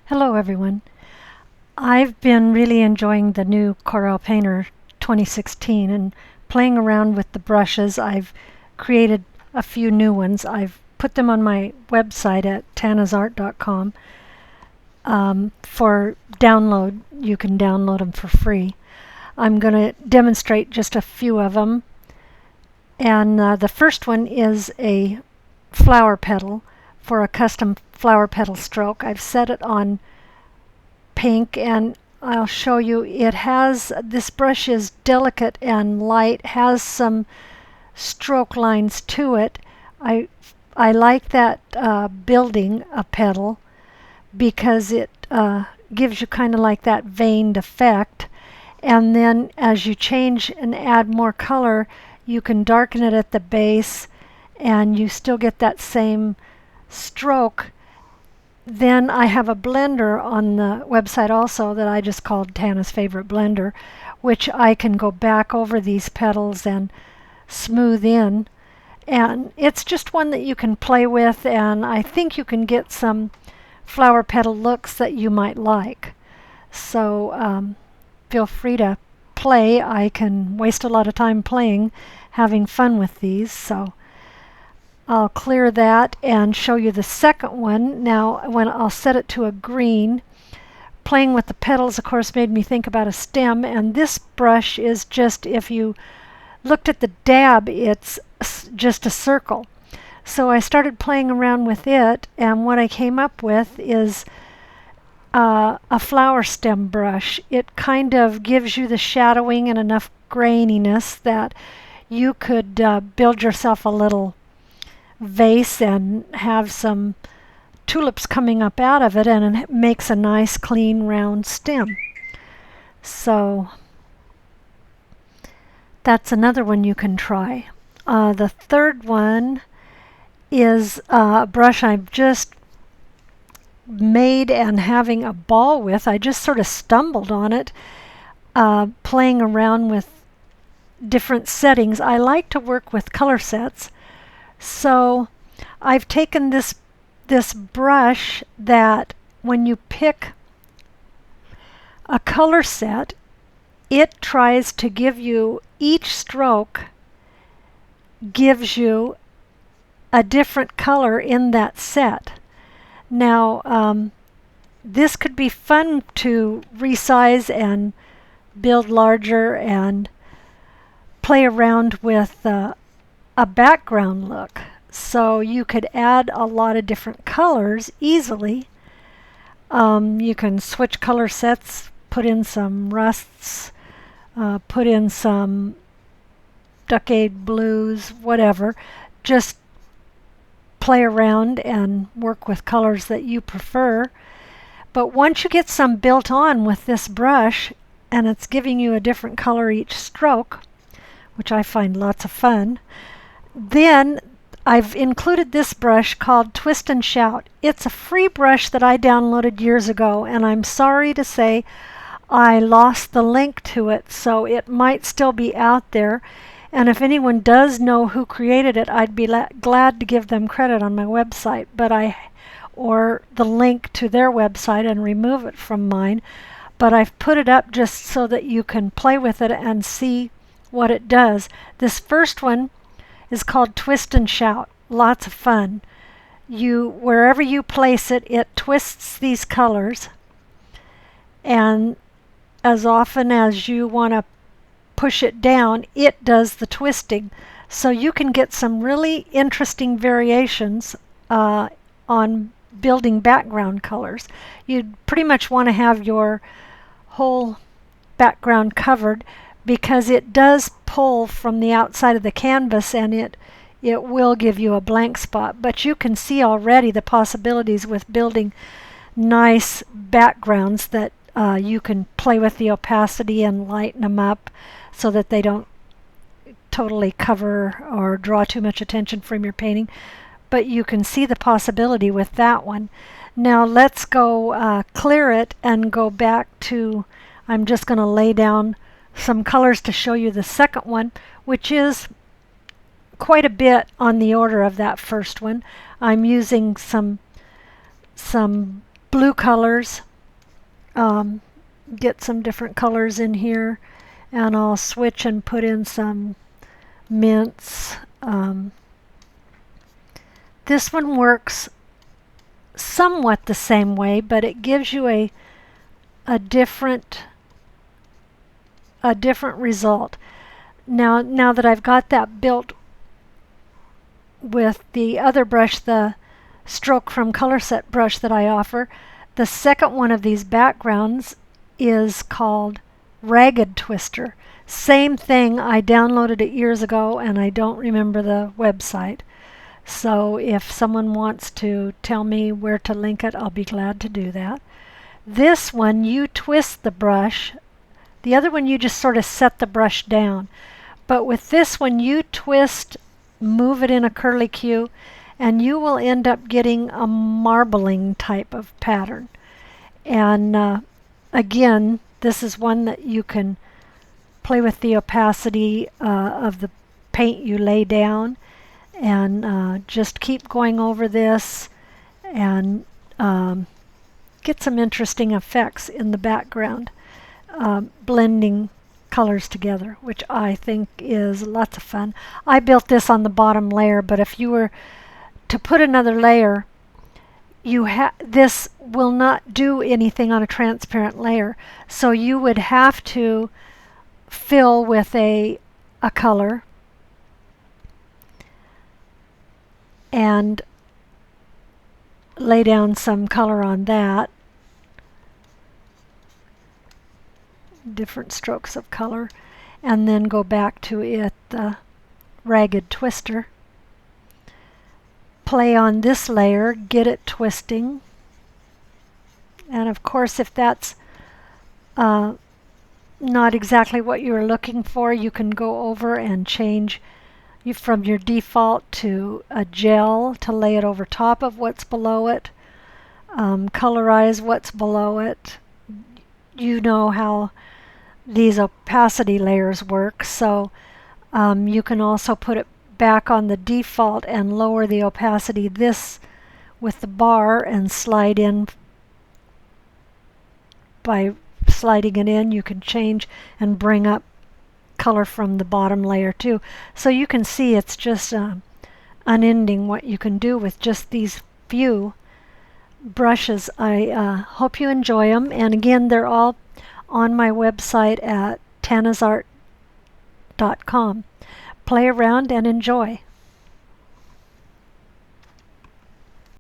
Hello everyone. I've been really enjoying the new Corel Painter 2016 and playing around with the brushes. I've created a few new ones. I've put them on my website at tanasart.com for download. You can download them for free. I'm going to demonstrate just a few of them. And the first one is a flower petal for a custom flower petal stroke. I've set it on pink and I'll show you. This brush is delicate and light, has some stroke lines to it. I like that building a petal because it gives you kind of like that veined effect. And then as you change and add more color, you can darken it at the base and you still get that same stroke. Then I have a blender on the website also that I just called Tanas Favorite Blender, which I can go back over these petals and smooth in. And it's just one that you can play with, and I think you can get some flower petal looks that you might like. So feel free to play. I can waste a lot of time playing, having fun with these. So I'll clear that and show you the second one. Now, when I'll set it to a green, playing with the petals, of course, made me think about a stem. And this brush is just, if you looked at the dab, it's just a circle. So I started playing around with it, and what I came up with is a flower stem brush. It kind of gives you the shadowing and enough graininess that you could build yourself a little vase and have some tulips coming up out of it, and it makes a nice clean round stem. So that's another one you can try. The third one is a brush I've just made and having a ball with. I just sort of stumbled on it playing around with different settings. I like to work with color sets. So I've taken this brush that when you pick a color set, it tries to give you, each stroke gives you a different color in that set. Now this could be fun to resize and build larger and play around with a background look. So you could add a lot of different colors easily. You can switch color sets, put in some rusts, put in some duckade blues, whatever. Just play around and work with colors that you prefer. But once you get some built on with this brush, and it's giving you a different color each stroke, which I find lots of fun, then I've included this brush called Twist and Shout. It's a free brush that I downloaded years ago, and I'm sorry to say I lost the link to it, so it might still be out there. And if anyone does know who created it, I'd be glad to give them credit on my website, or the link to their website, and remove it from mine. But I've put it up just so that you can play with it and see what it does. This first one is called Twist and Shout. Lots of fun. Wherever you place it, it twists these colors, and as often as you want to push it down, it does the twisting. So you can get some really interesting variations on building background colors. You'd pretty much want to have your whole background covered, because it does pull from the outside of the canvas, and it will give you a blank spot. But you can see already the possibilities with building nice backgrounds that you can play with the opacity and lighten them up so that they don't totally cover or draw too much attention from your painting. But you can see the possibility with that one. Now let's go clear it and go back to, I'm just going to lay down some colors to show you the second one, which is quite a bit on the order of that first one. I'm using some blue colors. Get some different colors in here, and I'll switch and put in some mints. This one works somewhat the same way, but it gives you a different result. Now that I've got that built with the other brush, the Stroke from Color Set brush that I offer, the second one of these backgrounds is called Ragged Twister. Same thing, I downloaded it years ago and I don't remember the website. So if someone wants to tell me where to link it, I'll be glad to do that. This one, you twist the brush. The other one, you just sort of set the brush down. But with this one, you twist, move it in a curly cue, and you will end up getting a marbling type of pattern. And again, this is one that you can play with the opacity of the paint you lay down, and just keep going over this and get some interesting effects in the background, blending colors together, which I think is lots of fun. I built this on the bottom layer, but if you were to put another layer, this will not do anything on a transparent layer, so you would have to fill with a color and lay down some color on that, different strokes of color, and then go back to it, the Ragged Twister. Play on this layer, get it twisting, and of course if that's not exactly what you were looking for, you can go over and change from your default to a gel to lay it over top of what's below it, colorize what's below it. You know how these opacity layers work, so you can also put it back on the default and lower the opacity this with the bar and slide in. By sliding it in, you can change and bring up color from the bottom layer too. So you can see it's just unending what you can do with just these few brushes. I hope you enjoy them, and again, they're all on my website at tanasart.com. Play around and enjoy.